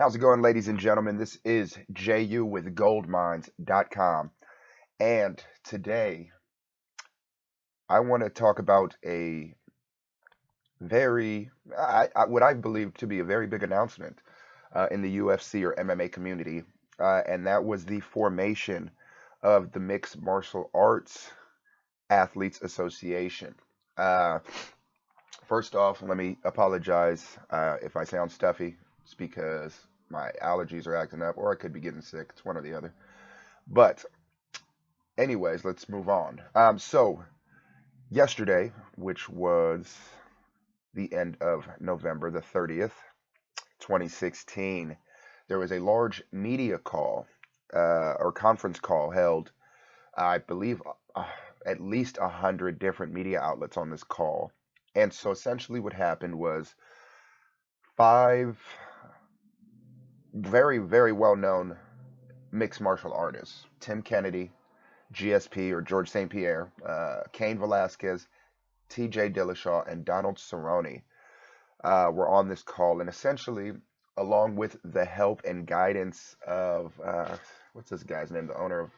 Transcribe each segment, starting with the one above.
How's it going, ladies and gentlemen? This is JU with goldmines.com. And today I want to talk about a what I believe to be a very big announcement in the UFC or MMA community. And that was the formation of the Mixed Martial Arts Athletes Association. Uh, First off, let me apologize if I sound stuffy. It's because my allergies are acting up, or I could be getting sick. It's one or the other. But, anyways, let's move on. So, yesterday, which was the end of November the 30th, 2016, there was a large media call or conference call held, I believe, at least 100 different media outlets on this call. And so essentially what happened was five very, very well known mixed martial artists: Tim Kennedy, GSP or George St-Pierre, Cain Velasquez, TJ Dillashaw, and Donald Cerrone were on this call. And essentially, along with the help and guidance of, what's this guy's name? The owner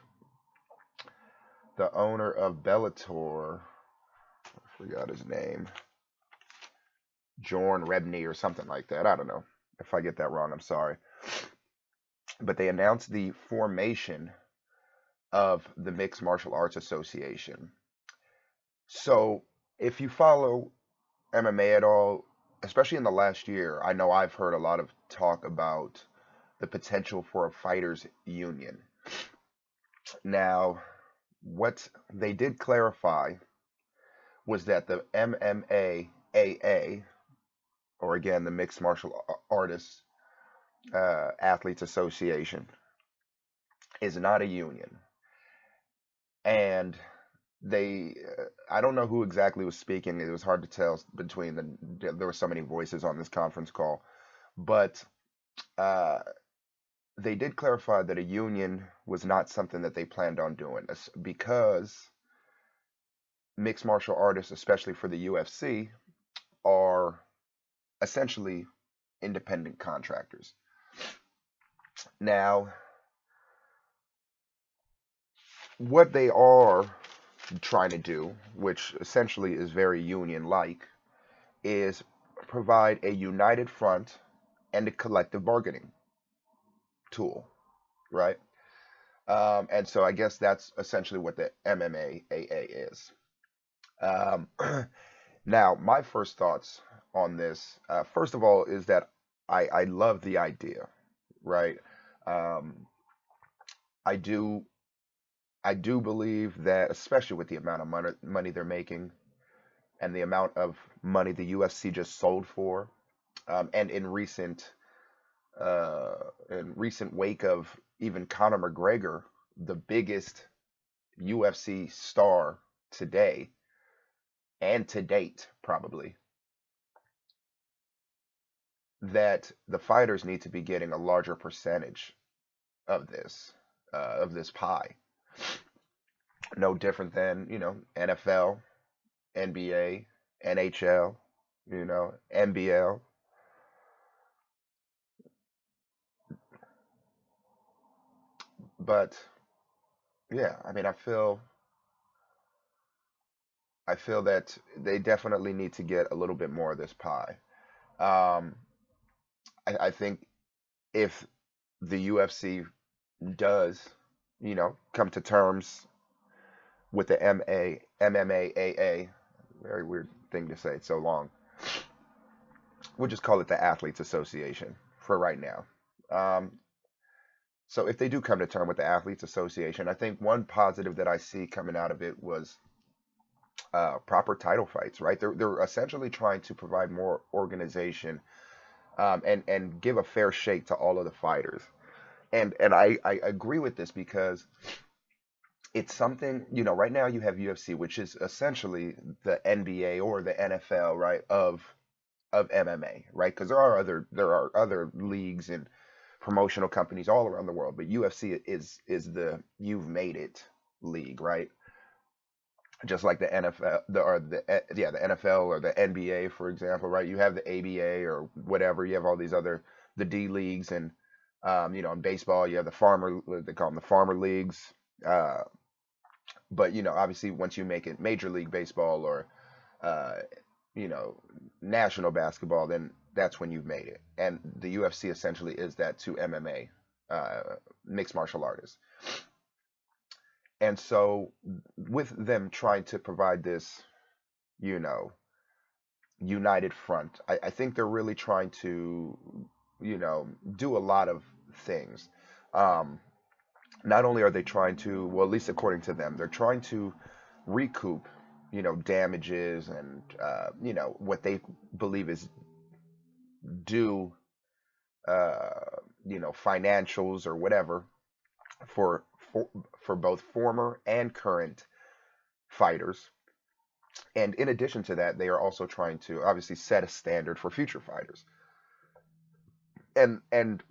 of Bellator, I forgot his name. Jorn Rebney or something like that. I don't know. If I get that wrong, I'm sorry. But they announced the formation of the Mixed Martial Arts Association. So, if you follow MMA at all, especially in the last year, I know I've heard a lot of talk about the potential for a fighters union. Now, what they did clarify was that the MMA AA, or again, the Mixed Martial Artists Athletes Association, is not a union. And I don't know who exactly was speaking. It was hard to tell between there were so many voices on this conference call. But uh, they did clarify that a union was not something that they planned on doing because mixed martial artists, especially for the UFC, are essentially independent contractors. Now, what they are trying to do, which essentially is very union like, is provide a united front and a collective bargaining tool, right? And so I guess that's essentially what the MMA AA is. Um, Now, my first thoughts on this, first of all, is that I love the idea, right? Um, I do I do believe that, especially with the amount of money they're making and the amount of money the UFC just sold for, and in recent wake of even Conor McGregor, the biggest UFC star today and to date, probably, that the fighters need to be getting a larger percentage of this pie. No different than, NFL, NBA, NHL, NBL. But yeah, I mean, I feel that they definitely need to get a little bit more of this pie. Um, I think if the UFC does, come to terms with the MMAAA, very weird thing to say, it's so long. We'll just call it the Athletes Association for right now. Um, so if they do come to term with the Athletes Association, I think one positive that I see coming out of it was proper title fights, right? They're essentially trying to provide more organization, and give a fair shake to all of the fighters. And I agree with this because it's something, right now you have UFC, which is essentially the NBA or the NFL, right, of MMA, right? Because there are other leagues and promotional companies all around the world, but UFC is the you've made it league, right? Just like the NFL, the NFL or the NBA, for example, right? You have the ABA or whatever. You have all these other the D leagues, and in baseball you have the farmer, they call them the farmer leagues. Uh, but obviously once you make it Major League Baseball or uh, you know, national basketball, then that's when you've made it. And the UFC essentially is that to MMA, mixed martial artists. And so, with them trying to provide this, you know, united front, I think they're really trying to, do a lot of things. Um, Not only are they trying to, well, at least according to them, they're trying to recoup, damages and, what they believe is due, financials or whatever for, for for both former and current fighters. And in addition to that, they are also trying to obviously set a standard for future fighters. And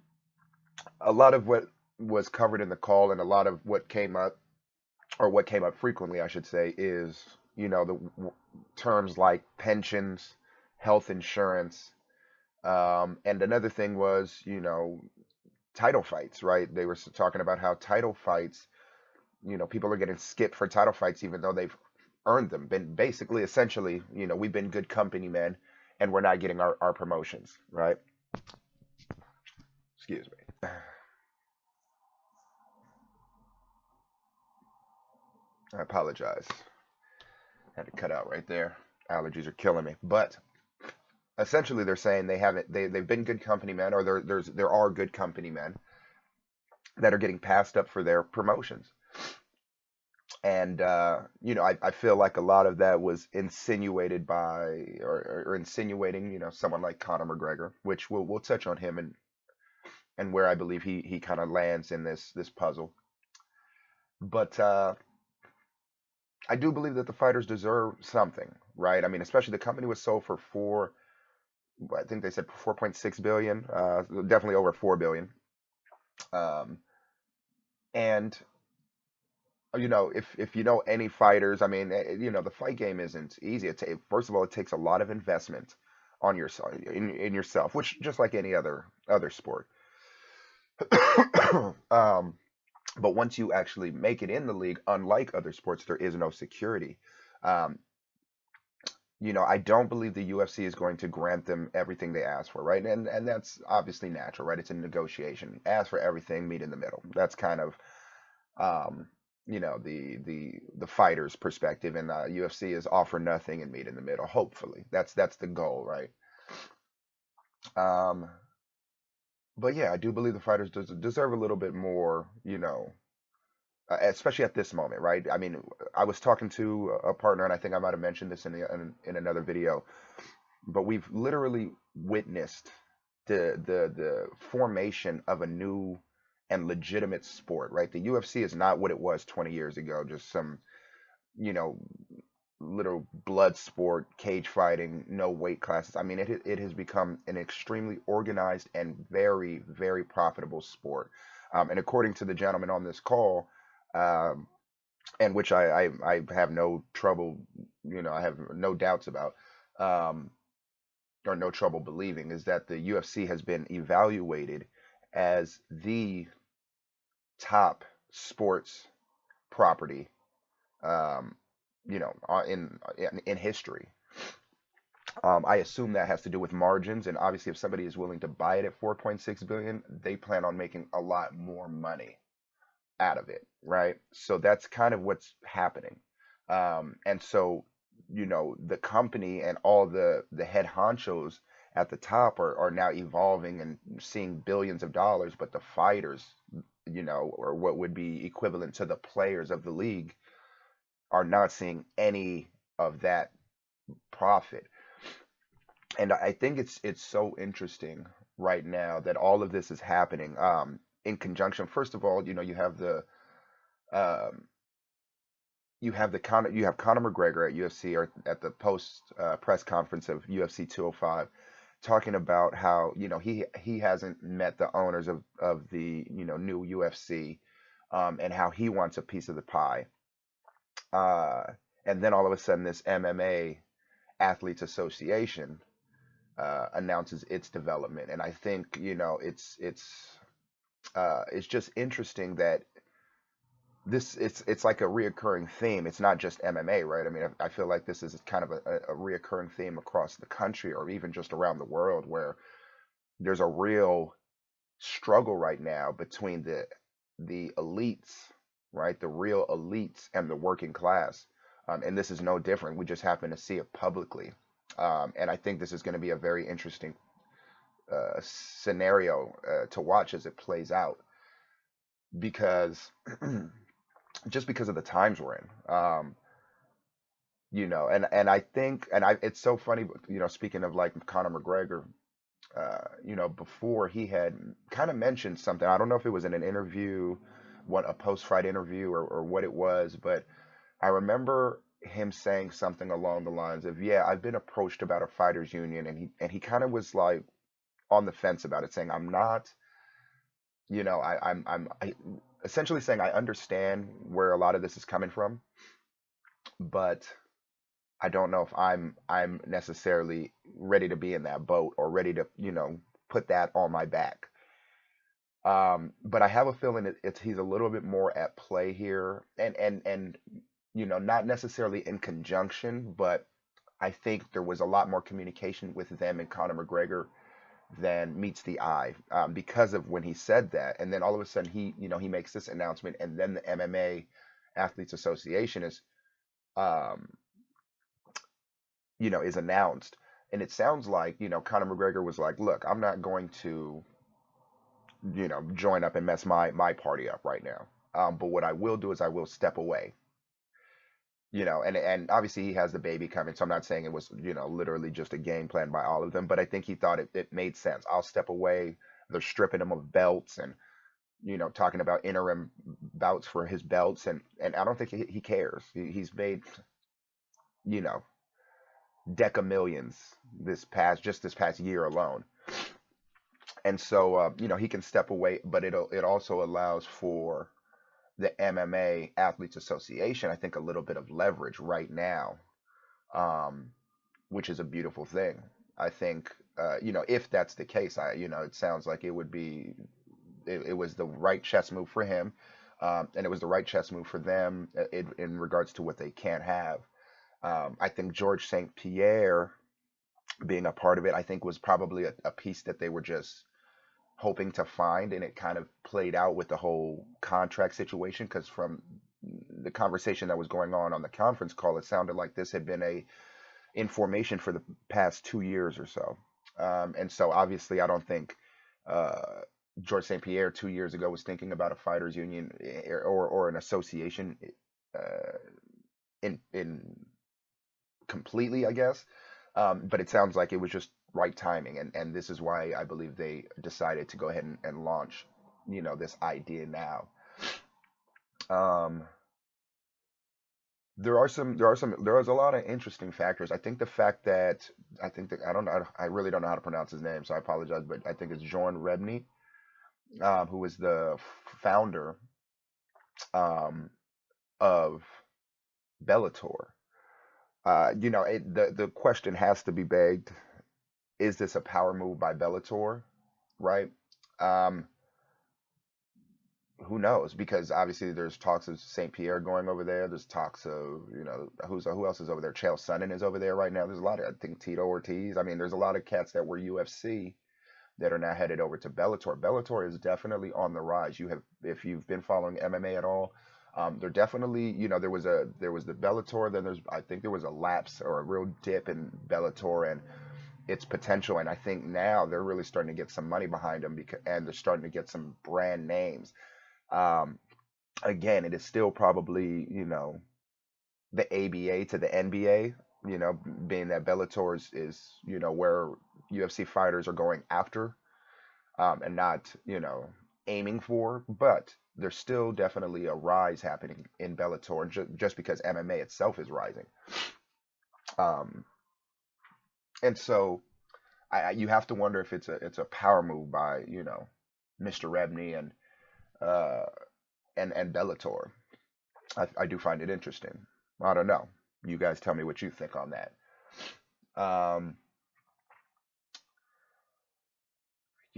a lot of what was covered in the call, and a lot of what came up, or what came up frequently, I should say, is the terms like pensions, health insurance, and another thing was title fights, right? They were talking about how title fights, people are getting skipped for title fights even though they've earned them. Been basically, essentially, we've been good company men, and we're not getting our promotions, right? Excuse me. I apologize. Had to cut out right there. Allergies are killing me. But essentially, they're saying they've been good company men, or there are good company men that are getting passed up for their promotions. And I feel like a lot of that was insinuated by, or insinuating, someone like Conor McGregor, which we'll touch on him, and where I believe he kind of lands in this puzzle. But I do believe that the fighters deserve something, right? I mean, especially the company was sold for I think they said 4.6 billion, definitely over 4 billion. Um, and if you know any fighters, I mean, the fight game isn't easy. First of all, it takes a lot of investment on yourself, in yourself, which just like any other sport. um, but once you actually make it in the league, unlike other sports, there is no security. Um, I don't believe the UFC is going to grant them everything they ask for, right? And that's obviously natural, right? It's a negotiation. Ask for everything, meet in the middle. That's kind of um, the fighter's perspective, and the UFC is offer nothing and meet in the middle. Hopefully, that's the goal, right? Um, but yeah, I do believe the fighters deserve a little bit more, especially at this moment, right? I mean, I was talking to a partner, and I think I might have mentioned this in another video, but we've literally witnessed the formation of a new and legitimate sport, right? The UFC is not what it was 20 years ago, just some, you know, little blood sport, cage fighting, no weight classes. I mean, it has become an extremely organized and very, very profitable sport. And according to the gentleman on this call, um, and which I have no trouble, I have no doubts about, um, or no trouble believing, is that the UFC has been evaluated as the top sports property, um, in history. I assume that has to do with margins, and obviously, if somebody is willing to buy it at 4.6 billion, they plan on making a lot more money out of it, right? So that's kind of what's happening. And so, the company and all the head honchos at the top are now evolving and seeing billions of dollars, but the fighters, or what would be equivalent to the players of the league, are not seeing any of that profit. And I think it's so interesting right now that all of this is happening, in conjunction. First of all, um, you have Conor McGregor at UFC, or at the post press conference of UFC 205, talking about how he hasn't met the owners of the new UFC, and how he wants a piece of the pie. Uh, and then all of a sudden, this MMA Athletes Association, announces its development. And I think, it's just interesting that it's like a reoccurring theme. It's not just MMA, right? I mean, I feel like this is kind of a reoccurring theme across the country or even just around the world, where there's a real struggle right now between the elites, right? The real elites and the working class. And this is no different. We just happen to see it publicly. And I think this is going to be a very interesting scenario to watch as it plays out, because just because of the times we're in. And I think, it's so funny, speaking of like Conor McGregor, before he had kind of mentioned something. I don't know if it was in an interview, a post-fight interview, or what it was, but I remember him saying something along the lines of, "Yeah, I've been approached about a fighters union," and he kind of was like on the fence about it, saying, "I'm not, I essentially saying I understand where a lot of this is coming from, but I don't know if I'm necessarily ready to be in that boat or ready to, put that on my back." But I have a feeling he's a little bit more at play here, and not necessarily in conjunction, but I think there was a lot more communication with them and Conor McGregor than meets the eye, because of when he said that, and then all of a sudden he makes this announcement, and then the MMA Athletes Association um, is announced, and it sounds like Conor McGregor was like, "Look, I'm not going to join up and mess my party up right now. But what I will do is I will step away." And obviously he has the baby coming, so I'm not saying it was literally just a game plan by all of them, but I think he thought it made sense. I'll step away. They're stripping him of belts, and talking about interim bouts for his belts, and I don't think he cares. He's made you know deca millions this past year alone. And so he can step away, but it also allows for the MMA Athletes Association, I think, a little bit of leverage right now, um, which is a beautiful thing. I think, if that's the case, it sounds like it was the right chess move for him, and it was the right chess move for them, in regards to what they can't have. I think George St. Pierre being a part of it, I think, was probably a piece that they were just hoping to find, and it kind of played out with the whole contract situation, because from the conversation that was going on the conference call, it sounded like this had been a in formation for the past 2 years or so. And so obviously I don't think uh, George St. Pierre 2 years ago was thinking about a fighters union, or an association, uh, in completely, I guess. But it sounds like it was just right timing, and this is why I believe they decided to go ahead and launch, this idea now. Um, there is a lot of interesting factors. I think the fact that I don't know, I really don't know how to pronounce his name, so I apologize, but I think it's John Rebney, who is the founder, um, of Bellator. The question has to be begged: is this a power move by Bellator? Right? Um, who knows? Because obviously there's talks of St. Pierre going over there. There's talks of, who else is over there? Chael Sonnen is over there right now. There's a lot of, I think, Tito Ortiz. I mean, there's a lot of cats that were UFC that are now headed over to Bellator. Bellator is definitely on the rise. If you've been following MMA at all, they're definitely, there was the Bellator, then I think there was a lapse or a real dip in Bellator and its potential, and I think now they're really starting to get some money behind them, and they're starting to get some brand names. Um, Again, it is still probably, the ABA to the NBA, being that Bellator is where UFC fighters are going after, and not, aiming for, but there's still definitely a rise happening in Bellator, just because MMA itself is rising. Um, and so you have to wonder if it's a power move by, Mr. Rebney uh, and Bellator. I do find it interesting. I don't know. You guys tell me what you think on that. Um,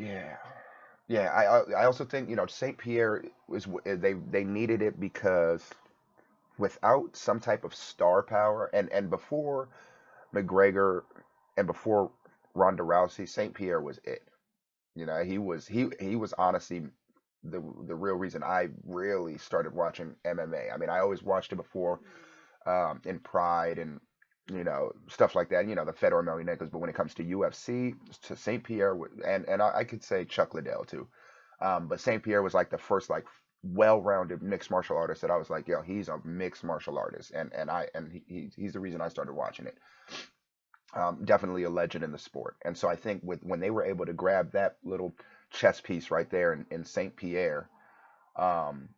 Yeah. Yeah, I also think, St. Pierre they needed it because without some type of star power, and before McGregor and before Ronda Rousey, St. Pierre was it. He was honestly the real reason I really started watching MMA. I mean, I always watched it before, in Pride and stuff like that. The Fedor Emelianenko's, but when it comes to UFC, to St. Pierre, and I could say Chuck Liddell too. But St. Pierre was like the first like well-rounded mixed martial artist that I was like, yo, he's a mixed martial artist, and he's the reason I started watching it. Definitely a legend in the sport. And so I think when they were able to grab that little chess piece right there in St. Pierre, um,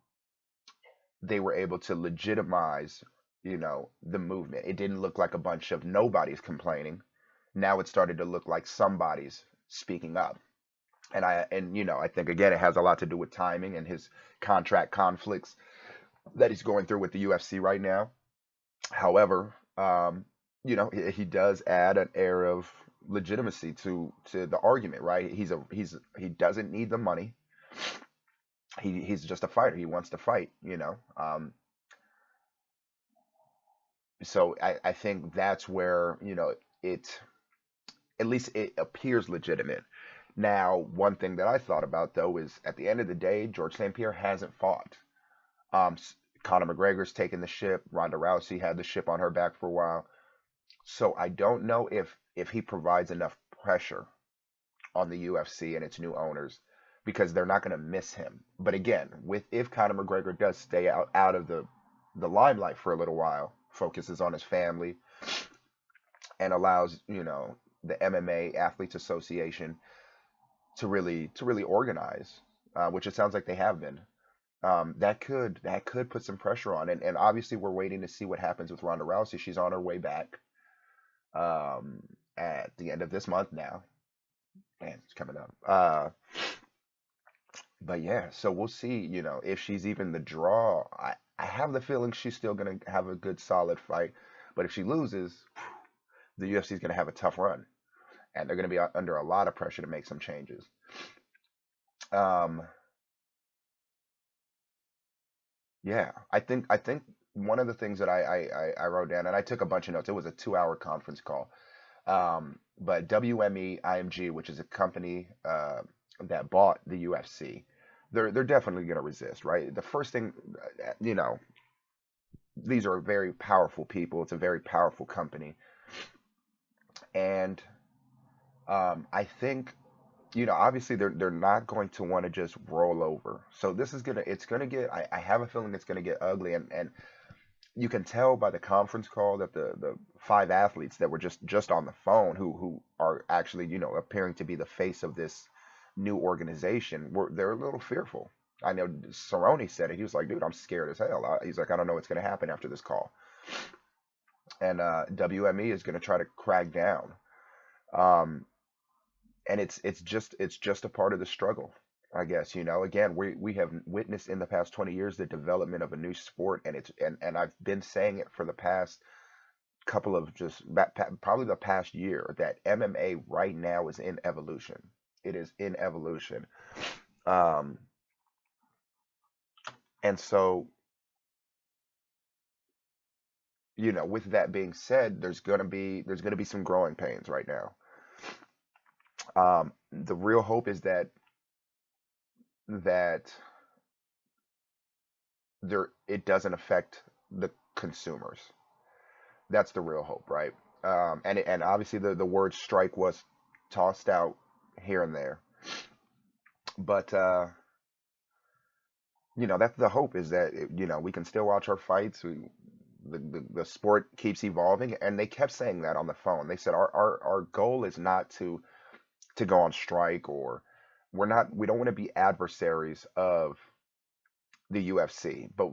they were able to legitimize, the movement. It didn't look like a bunch of nobodies complaining. Now it started to look like somebody's speaking up. And I think again it has a lot to do with timing and his contract conflicts that he's going through with the UFC right now. However, he does add an air of legitimacy to the argument, right? He doesn't need the money. He's just a fighter. He wants to fight, so I think that's where, it at least it appears legitimate. Now, one thing that I thought about though is at the end of the day, George St. Pierre hasn't fought. Conor McGregor's taken the ship. Ronda Rousey had the ship on her back for a while. So I don't know if he provides enough pressure on the UFC and its new owners because they're not going to miss him. But again, with if Conor McGregor does stay out of the limelight for a little while, focuses on his family and allows, the MMA Athletes Association to really organize, which it sounds like they have been. That could put some pressure on, and obviously we're waiting to see what happens with Ronda Rousey. She's on her way back, at the end of this month now. Man, it's coming up. But yeah, so we'll see, if she's even the draw. I have the feeling she's still gonna have a good solid fight, but if she loses, the UFC is gonna have a tough run, and they're gonna be under a lot of pressure to make some changes. Um, yeah, I think one of the things that I wrote down, and I took a bunch of notes. It was a 2-hour conference call. But WME IMG, which is a company, that bought the UFC, they're definitely going to resist, right? The first thing, you know, these are very powerful people. It's a very powerful company, and I think, obviously they're not going to want to just roll over. So it's gonna get. I have a feeling it's gonna get ugly, and you can tell by the conference call that the five athletes that were just on the phone who are actually appearing to be the face of this new organization they're a little fearful. I know Cerrone said it. He was like, "Dude, I'm scared as hell." He's like, "I don't know what's going to happen after this call." And WME is going to try to crack down. Um, and it's just a part of the struggle, I guess. Again, we have witnessed in the past 20 years the development of a new sport, and I've been saying it for the past couple of probably the past year that MMA right now is in evolution. It is in evolution. Um, and so, with that being said, there's gonna be some growing pains right now. The real hope is that it doesn't affect the consumers. That's the real hope, right? And obviously the word strike was tossed out here and there, but that's the hope, is that we can still watch our fights. The sport keeps evolving, and they kept saying that on the phone. They said our goal is not to go on strike, or we don't want to be adversaries of the UFC, but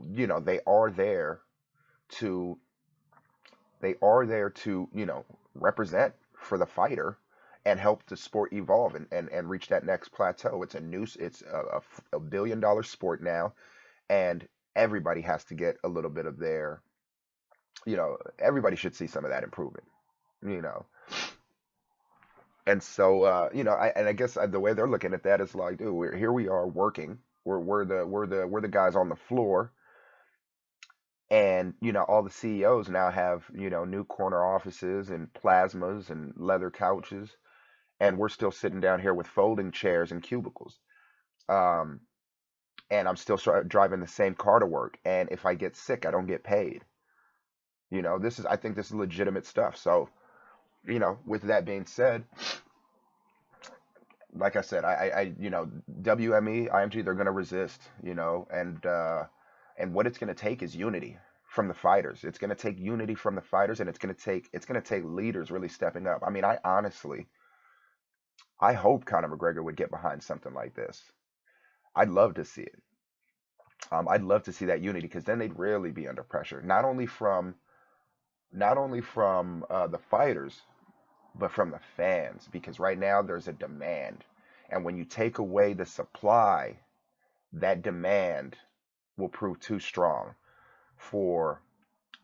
to they are there to represent for the fighter and help the sport evolve and reach that next plateau. It's a billion-dollar sport now, and everybody has to get a little bit of everybody should see some of that improvement, you know. And so, I guess the way they're looking at that is like, dude, we are working. We're the guys on the floor, and all the CEOs now have new corner offices and plasmas and leather couches, and we're still sitting down here with folding chairs and cubicles. Um, and I'm still driving the same car to work. And if I get sick, I don't get paid. I think this is legitimate stuff. So, with that being said, like I said, WME, IMG, they're going to resist, and what it's going to take is unity from the fighters. It's going to take unity from the fighters, and it's going to take leaders really stepping up. I mean, I hope Conor McGregor would get behind something like this. I'd love to see it. I'd love to see that unity because then they'd really be under pressure, not only from the fighters, but from the fans. Because right now there's a demand, and when you take away the supply, that demand will prove too strong for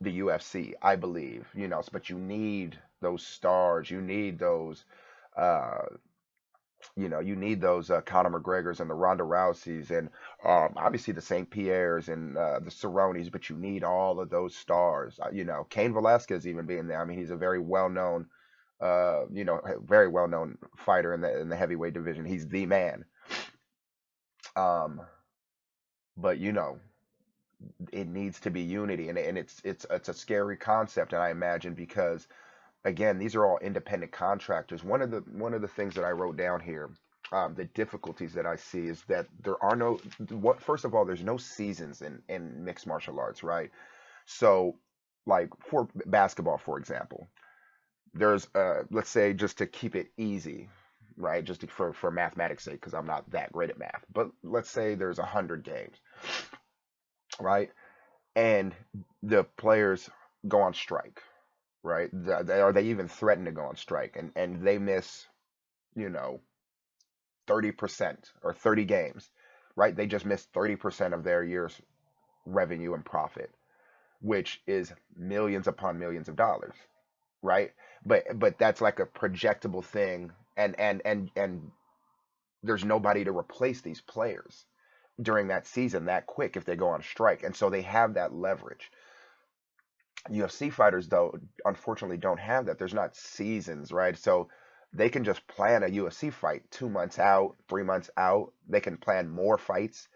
the UFC, I believe. But you need those stars, uh, you need those Conor McGregors and the Ronda Rouseys and obviously the St-Pierres and the Cerrones, but you need all of those stars. Cain Velasquez even being there. I mean, he's a very well known fighter in the heavyweight division. He's the man. Um, but it needs to be unity, and it's a scary concept, and I imagine because again, these are all independent contractors. One of the things that I wrote down here, the difficulties that I see is that there are no what first of all, there's no seasons in mixed martial arts, right? So, like for basketball, for example, there's let's say just to keep it easy, right? Just for mathematics sake, because I'm not that great at math, but let's say there's 100 games, right? And the players go on strike, right? They even threaten to go on strike, and they miss, you know, 30% or 30 games, right? They just missed 30% of their year's revenue and profit, which is millions upon millions of dollars, right? But that's like a projectable thing, and there's nobody to replace these players during that season that quick if they go on strike, and so they have that leverage. UFC fighters, though, unfortunately don't have that. There's not seasons, right? So they can just plan a UFC fight 2 months out, 3 months out. They can plan more fights,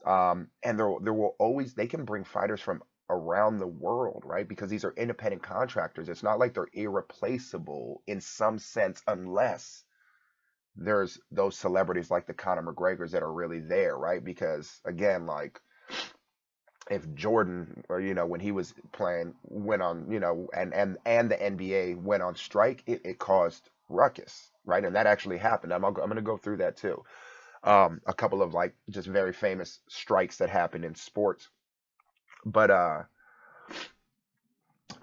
and there will always they can bring fighters from around the world, right? Because these are independent contractors. It's not like they're irreplaceable in some sense, unless there's those celebrities like the Conor McGregors that are really there, right? Because again, like if Jordan or when he was playing went on and the NBA went on strike, it caused ruckus, right? And that actually happened. I'm going to go through that too. A couple of like just very famous strikes that happened in sports, but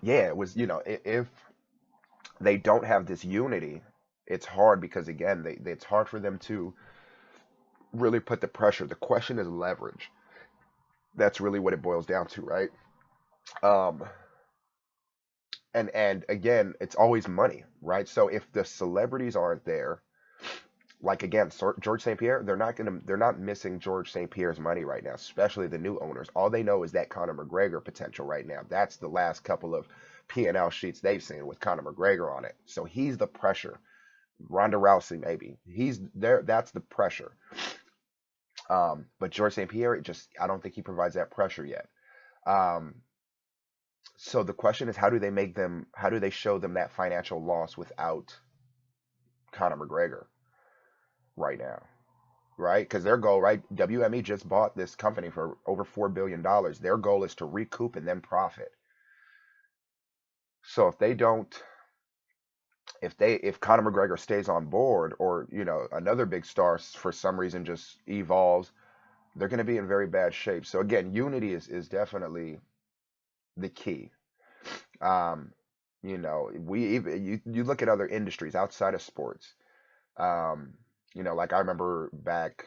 yeah, it was if they don't have this unity, it's hard because again it's hard for them to really put the pressure. The question is leverage. That's really what it boils down to, right? Um, and again, it's always money, right? So if the celebrities aren't there, like again, George St. Pierre, they're not missing George St. Pierre's money right now, especially the new owners. All they know is that Conor McGregor potential right now. That's the last couple of P&L sheets they've seen with Conor McGregor on it. So he's the pressure. Ronda Rousey, maybe he's there. That's the pressure. But George St. Pierre, I don't think he provides that pressure yet. Um, so the question is, how do they show them that financial loss without Conor McGregor right now, right? Because their goal, right? WME just bought this company for over $4 billion. Their goal is to recoup and then profit. So if Conor McGregor stays on board, or another big star for some reason just evolves, they're going to be in very bad shape. So again, unity is definitely the key. Um, we even you look at other industries outside of sports. Um, like I remember back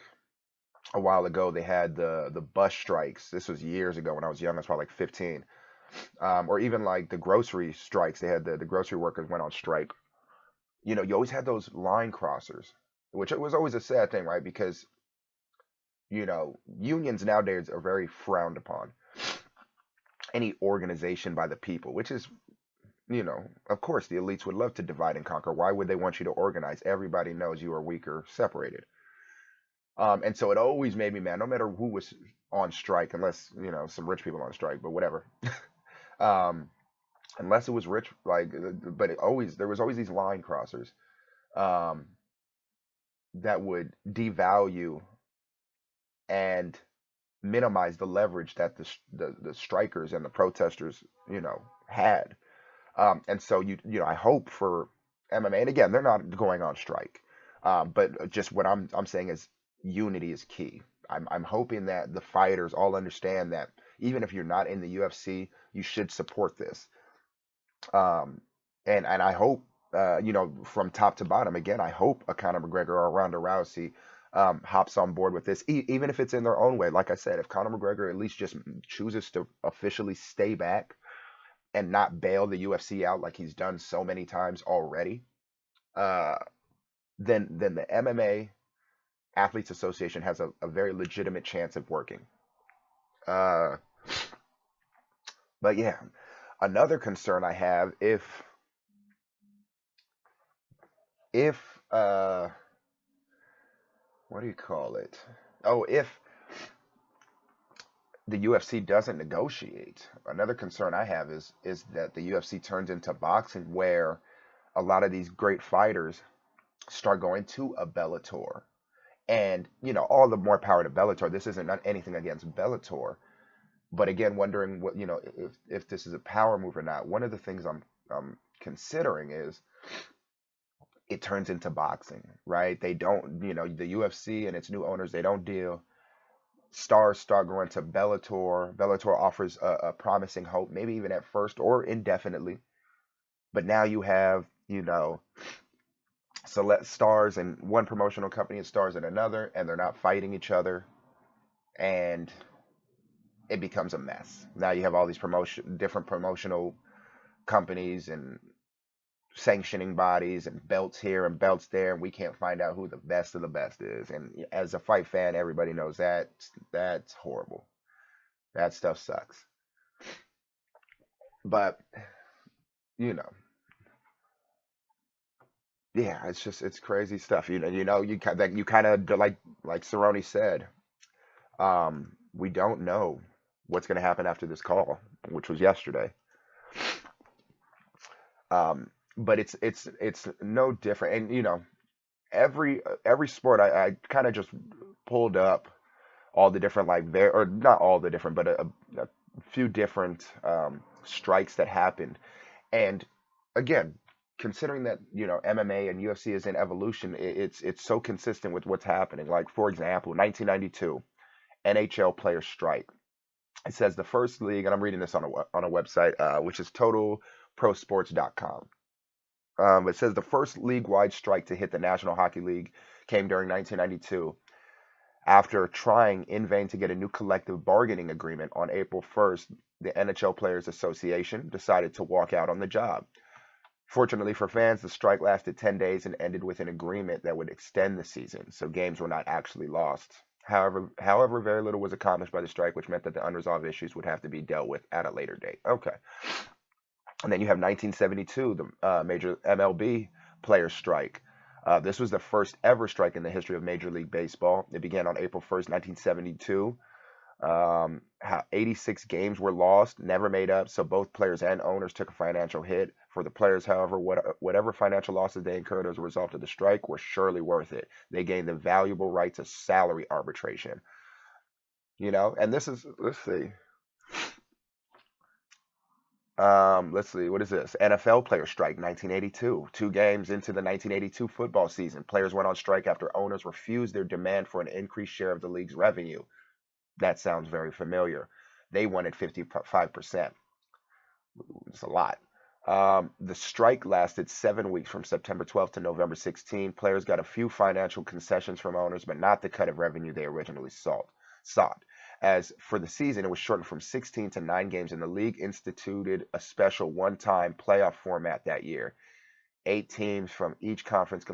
a while ago, they had the bus strikes. This was years ago when I was young. I was probably like 15. Or even like the grocery strikes. They had the grocery workers went on strike. you always had those line crossers, which was always a sad thing, right? Because, unions nowadays are very frowned upon. Any organization by the people, which is, of course, the elites would love to divide and conquer. Why would they want you to organize? Everybody knows you are weaker, separated. And so it always made me mad, no matter who was on strike, unless, some rich people on strike, but whatever. Um, unless it was rich, like, but there was always these line crossers um, that would devalue and minimize the leverage that the strikers and the protesters, had. And so I hope for MMA, and again, they're not going on strike, but just what I'm saying is unity is key. I'm hoping that the fighters all understand that even if you're not in the UFC, you should support this. Um, and I hope, from top to bottom, again, I hope a Conor McGregor or a Ronda Rousey hops on board with this, even if it's in their own way. Like I said, if Conor McGregor at least just chooses to officially stay back and not bail the UFC out like he's done so many times already, uh, then the MMA Athletes Association has a very legitimate chance of working. Uh, but yeah, another concern I have, if what do you call it? Oh, if the UFC doesn't negotiate, another concern I have is that the UFC turns into boxing, where a lot of these great fighters start going to a Bellator. And, all the more power to Bellator. This isn't not anything against Bellator, but again, wondering what, if this is a power move or not. One of the things I'm considering is it turns into boxing, right? They don't, the UFC and its new owners, they don't deal. Stars start going to Bellator. Bellator offers a promising hope, maybe even at first or indefinitely. But now you have, select stars in one promotional company and stars in another, and they're not fighting each other, and it becomes a mess. Now you have all these different promotional companies and sanctioning bodies and belts here and belts there, and we can't find out who the best of the best is. And as a fight fan, everybody knows that that's horrible. That stuff sucks. But you know, yeah, it's crazy stuff. You kind of like Cerrone said. We don't know what's going to happen after this call, which was yesterday. But it's no different. And every sport, I kind of just pulled up all the different, like, or not all the different, but a few different strikes that happened. And again, considering that MMA and UFC is in evolution, it's so consistent with what's happening. Like, for example, 1992 NHL player strike. It says the first league, and I'm reading this on a website, which is totalprosports.com. It says the first league-wide strike to hit the National Hockey League came during 1992 after trying in vain to get a new collective bargaining agreement. On April 1st, the NHL Players Association decided to walk out on the job. Fortunately for fans, the strike lasted 10 days and ended with an agreement that would extend the season, so games were not actually lost. However, very little was accomplished by the strike, which meant that the unresolved issues would have to be dealt with at a later date. Okay. And then you have 1972, the major MLB players strike. This was the first ever strike in the history of Major League Baseball. It began on April 1st, 1972. 86 games were lost, never made up, so both players and owners took a financial hit. For the players, however, whatever financial losses they incurred as a result of the strike were surely worth it. They gained the valuable right to salary arbitration. And this is, let's see, what is this? NFL player strike, 1982. 2 games into the 1982 football season, players went on strike after owners refused their demand for an increased share of the league's revenue. That sounds very familiar. They wanted 55%. It's a lot. The strike lasted 7 weeks from September 12th to November 16th. Players got a few financial concessions from owners, but not the cut of revenue they originally sought. As for the season, it was shortened from 16 to 9 games, and the league instituted a special one-time playoff format that year. 8 teams from each conference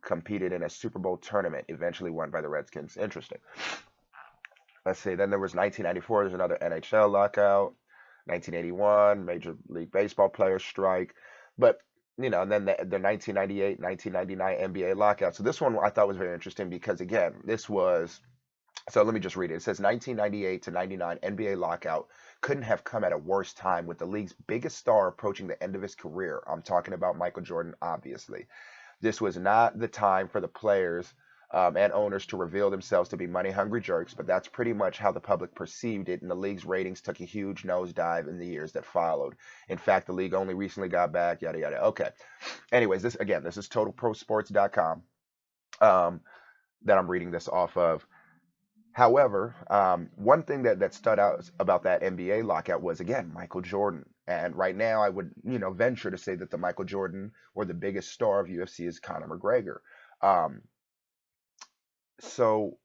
competed in a Super Bowl tournament, eventually won by the Redskins. Interesting. Let's see. Then there was 1994. There's another NHL lockout. 1981, Major League Baseball players strike. But, and then the 1998, 1999 NBA lockout. So this one I thought was very interesting because, again, this was, so let me just read it. It says 1998 to 99 NBA lockout couldn't have come at a worse time with the league's biggest star approaching the end of his career. I'm talking about Michael Jordan, obviously. This was not the time for the players and owners to reveal themselves to be money-hungry jerks, but that's pretty much how the public perceived it, and the league's ratings took a huge nosedive in the years that followed. In fact, the league only recently got back, yada, yada. Okay. Anyways, this is TotalProSports.com that I'm reading this off of. However, one thing that stood out about that NBA lockout was, again, Michael Jordan. And right now, I would, venture to say that the Michael Jordan or the biggest star of UFC is Conor McGregor. So,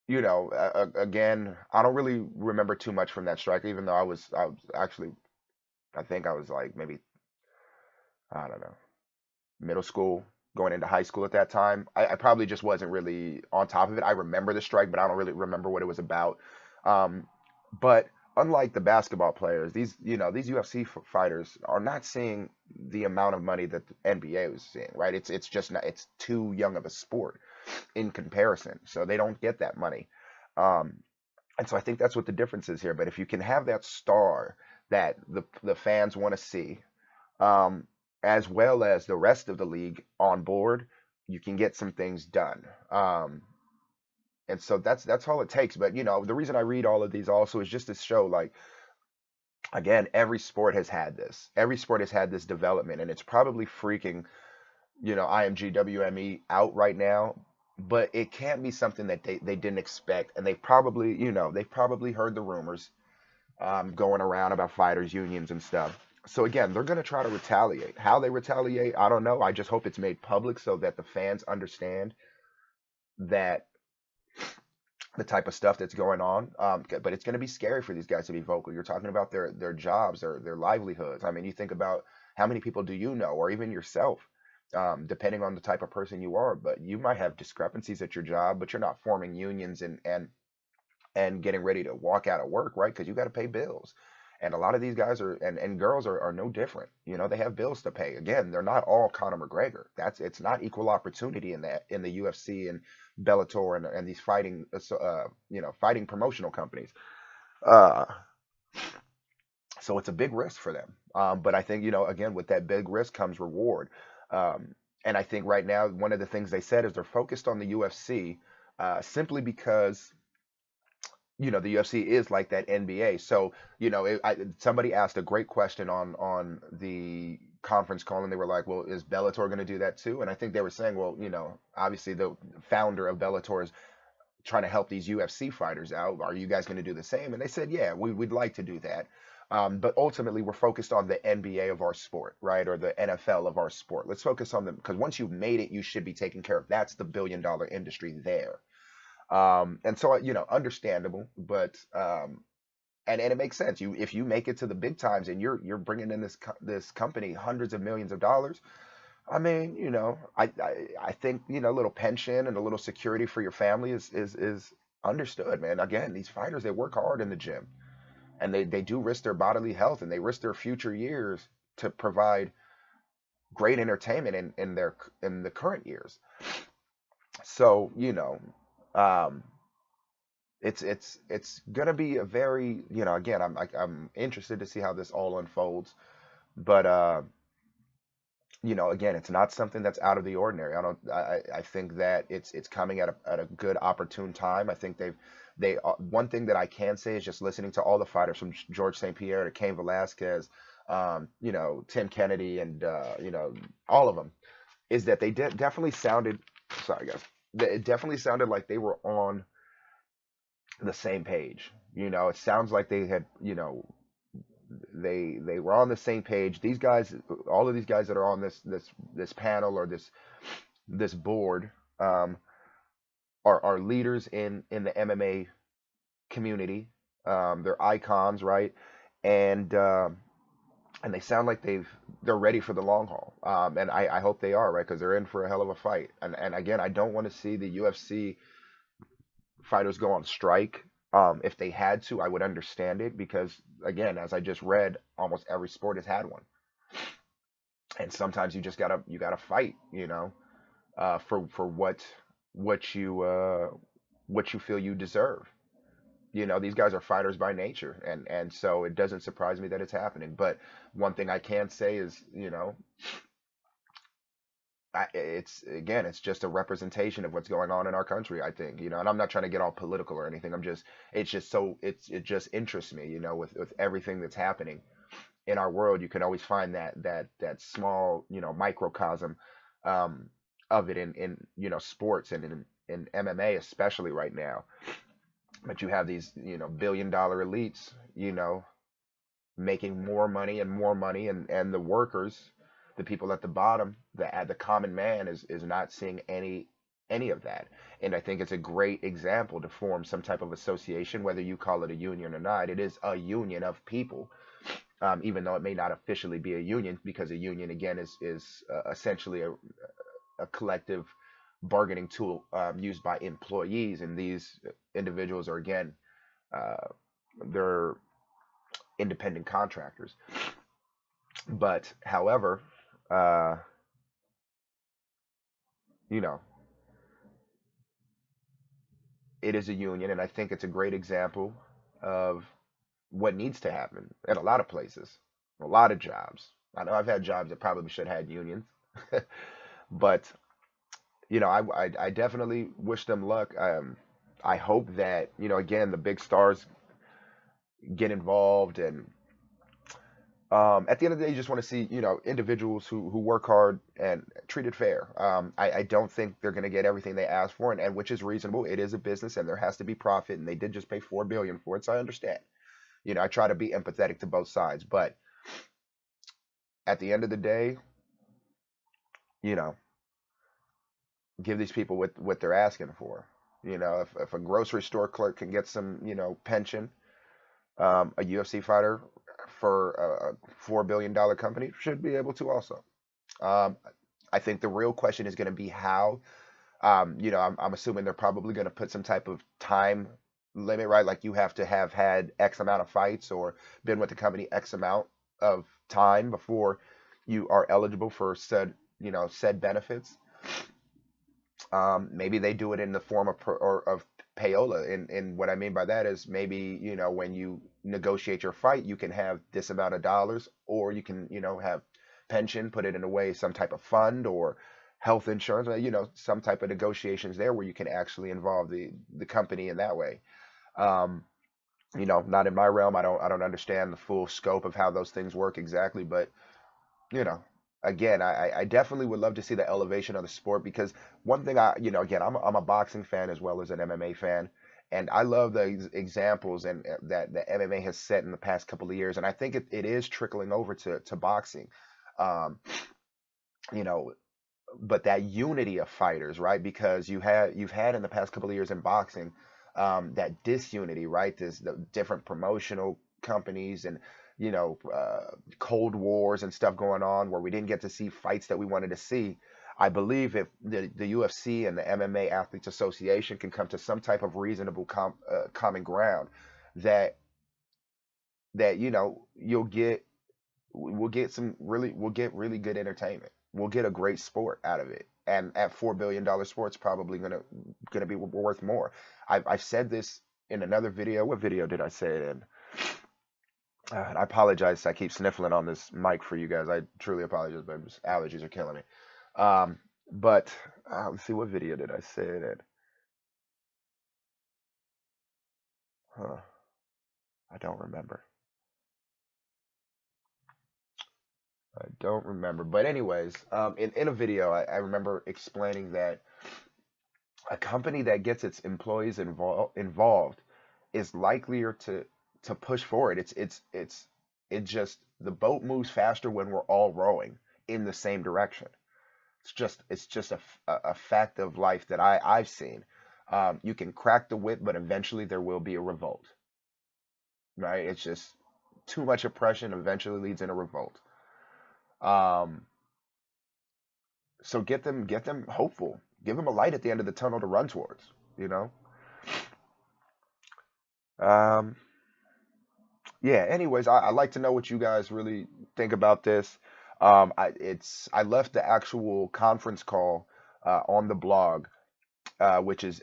again, I don't really remember too much from that strike, even though I was actually, I think I was like maybe, I don't know, middle school, going into high school at that time. I probably just wasn't really on top of it. I remember the strike, but I don't really remember what it was about. But unlike the basketball players, these UFC fighters are not seeing the amount of money that the NBA was seeing, right? It's just not, it's too young of a sport in comparison, so they don't get that money. Um, and so I think that's what the difference is here. But if you can have that star that the fans want to see, um, as well as the rest of the league on board, you can get some things done. And so that's all it takes. But the reason I read all of these also is just to show, like, again, every sport has had this. Every sport has had this development, and it's probably freaking, IMG WME out right now. But it can't be something that they didn't expect, and they've probably heard the rumors going around about fighters unions and stuff. So again, they're going to try to retaliate. How they retaliate, I don't know. I just hope it's made public so that the fans understand that the type of stuff that's going on. But it's going to be scary for these guys to be vocal. You're talking about their jobs, their livelihoods. I mean, you think about how many people do you know, or even yourself, depending on the type of person you are. But you might have discrepancies at your job, but you're not forming unions and getting ready to walk out of work, right? Because you got to pay bills. And a lot of these guys and girls are no different. They have bills to pay. Again, they're not all Conor McGregor. It's not equal opportunity in the UFC and Bellator and these fighting promotional companies. Uh, so it's a big risk for them. But I think, again, with that big risk comes reward. And I think right now, one of the things they said is they're focused on the UFC simply because the UFC is like that NBA. So, somebody asked a great question on the conference call, and they were like, well, is Bellator going to do that too? And I think they were saying, well, obviously the founder of Bellator is trying to help these UFC fighters out. Are you guys going to do the same? And they said, yeah, we'd like to do that. But ultimately, we're focused on the NBA of our sport, right? Or the NFL of our sport. Let's focus on them, because once you've made it, you should be taken care of. That's the billion-dollar industry there. And so, understandable, but and it makes sense. If you make it to the big times and you're bringing in this company hundreds of millions of dollars, I mean, I think a little pension and a little security for your family is understood, man. Again, these fighters, they work hard in the gym, and they do risk their bodily health, and they risk their future years to provide great entertainment in the current years. So, um, it's gonna be a very, again, I'm interested to see how this all unfolds. But again, it's not something that's out of the ordinary. I think that it's coming at a good opportune time. I think one thing that I can say is just listening to all the fighters from George St-Pierre to Cain Velasquez, Tim Kennedy, and all of them, is that they definitely sounded, sorry guys, it definitely sounded like they were on the same page. It sounds like they had, they were on the same page. These guys, all of these guys that are on this panel, or this board, are leaders in the MMA community. They're icons, right? And and they sound like they're ready for the long haul. And I hope they are, right? Because they're in for a hell of a fight. And again, I don't want to see the UFC fighters go on strike. If they had to, I would understand it because, again, as I just read, almost every sport has had one, and sometimes you gotta fight, for what you what you feel you deserve. These guys are fighters by nature, and so it doesn't surprise me that it's happening. But one thing I can say is, it's again, it's just a representation of what's going on in our country, I think, and I'm not trying to get all political or anything. It's just it just interests me, with everything that's happening in our world. You can always find that small, microcosm, um, of it in sports and in MMA, especially right now. But you have these, billion-dollar elites, making more money, and the workers, the people at the bottom, the common man is not seeing any of that. And I think it's a great example to form some type of association, whether you call it a union or not. It is a union of people, even though it may not officially be a union, because a union again is essentially a collective bargaining tool, used by employees, and these individuals are again, uh, they're independent contractors. But however, uh, you know, it is a union, and I think it's a great example of what needs to happen in a lot of places, a lot of jobs. I know I've had jobs that probably should have had unions, but I definitely wish them luck. I hope that, again, the big stars get involved, and at the end of the day, you just want to see, individuals who work hard and treated fair. I don't think they're going to get everything they ask for, and which is reasonable. It is a business, and there has to be profit, and they did just pay 4 billion for it, so I understand. I try to be empathetic to both sides, but at the end of the day, you know, give these people what they're asking for. If a grocery store clerk can get some, pension, a UFC fighter for a $4 billion company should be able to also. Um, I think the real question is going to be how. I'm assuming they're probably going to put some type of time limit, right? Like you have to have had X amount of fights or been with the company X amount of time before you are eligible for said benefits. Maybe they do it in the form of of payola. And what I mean by that is maybe, when you negotiate your fight, you can have this amount of dollars, or you can, have pension, put it in a way, some type of fund or health insurance, some type of negotiations there where you can actually involve the company in that way. Um, not in my realm. I don't understand the full scope of how those things work exactly, but you know, again, I definitely would love to see the elevation of the sport, because one thing again, I'm a boxing fan as well as an MMA fan, and I love the examples and that the MMA has set in the past couple of years, and I think it is trickling over to boxing. Um, you know, but that unity of fighters, right? Because you've had in the past couple of years in boxing, that disunity, right? There's the different promotional companies and cold wars and stuff going on where we didn't get to see fights that we wanted to see. I believe if the UFC and the MMA Athletes Association can come to some type of reasonable common ground, that you'll get we'll get really good entertainment. We'll get a great sport out of it. And at $4 billion sports probably gonna be worth more. I've said this in another video. What video did I say it in? And I apologize. I keep sniffling on this mic for you guys. I truly apologize, but allergies are killing me. But let's see, what video did I say it in? Huh, I don't remember. I don't remember. But anyways, in a video, I remember explaining that a company that gets its employees involved is likelier to push forward. It just, the boat moves faster when we're all rowing in the same direction. It's just a fact of life that I've seen. You can crack the whip, but eventually there will be a revolt, right? It's just too much oppression eventually leads in a revolt. Um, so get them hopeful. Give them a light at the end of the tunnel to run towards. You know. Um, yeah. Anyways, I like to know what you guys really think about this. I left the actual conference call on the blog, which is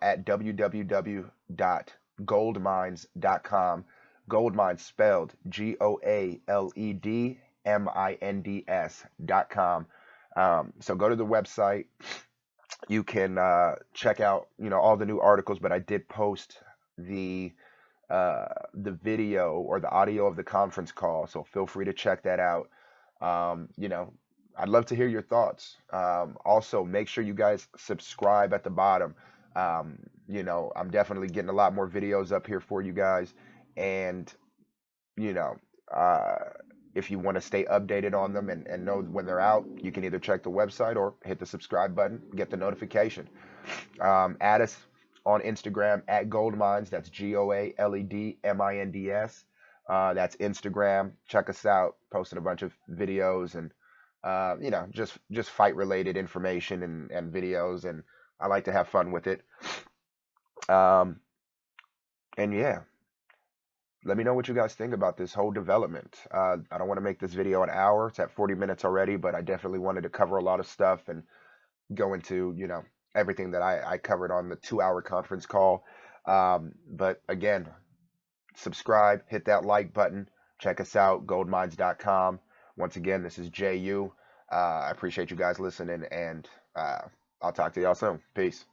at www.goldminds.com. Goldminds spelled GOALEDMINDS.com. So go to the website. You can check out all the new articles, but I did post the the video or the audio of the conference call, so feel free to check that out. You know, I'd love to hear your thoughts. Also, make sure you guys subscribe at the bottom. I'm definitely getting a lot more videos up here for you guys, and you know, uh, if you want to stay updated on them and know when they're out, you can either check the website or hit the subscribe button, get the notification. Add us on Instagram at Goldminds. That's GOALEDMINDS. That's Instagram. Check us out. Posting a bunch of videos and just fight related information and videos, and I like to have fun with it. Um, and yeah, let me know what you guys think about this whole development. I don't want to make this video an hour. It's at 40 minutes already, but I definitely wanted to cover a lot of stuff and go into, everything that I covered on the 2 hour conference call. But again, subscribe, hit that like button, check us out, goldminds.com. Once again, this is JU. I appreciate you guys listening, and I'll talk to y'all soon. Peace.